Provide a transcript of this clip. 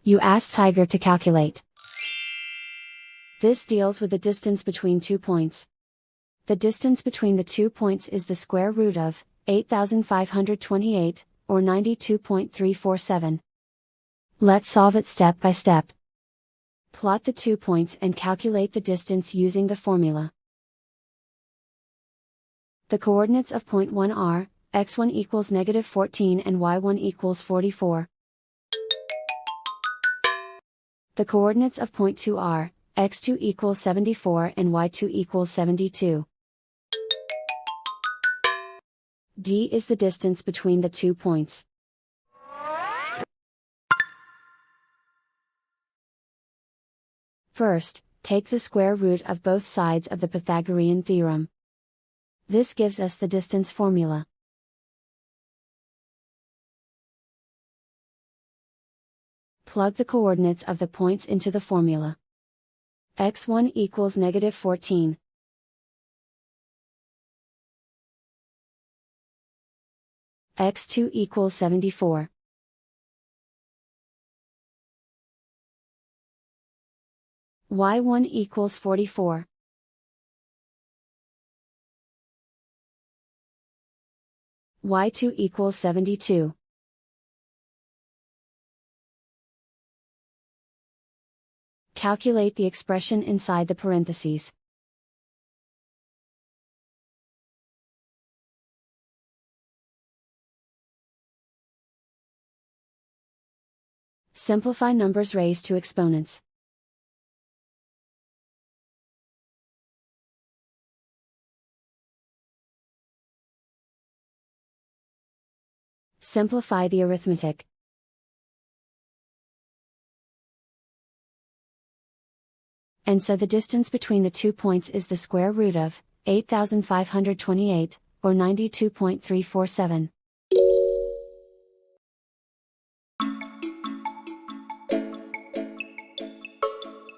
You ask Tiger to calculate. This deals with the distance between 2 points. The distance between the 2 points is the square root of 8,528, or 92.347. Let's solve it step by step. Plot the 2 points and calculate the distance using the formula. The coordinates of point 1 are, x1 equals -14 and y1 equals 44. The coordinates of point 2 are, x2 equals 74 and y2 equals 72. D is the distance between the 2 points. First, take the square root of both sides of the Pythagorean theorem. This gives us the distance formula. Plug the coordinates of the points into the formula. x1 equals -14. x2 equals 74. y1 equals 44. y2 equals 72. Calculate the expression inside the parentheses. Simplify numbers raised to exponents. Simplify the arithmetic. And so the distance between the 2 points is the square root of 8,528, or 92.347.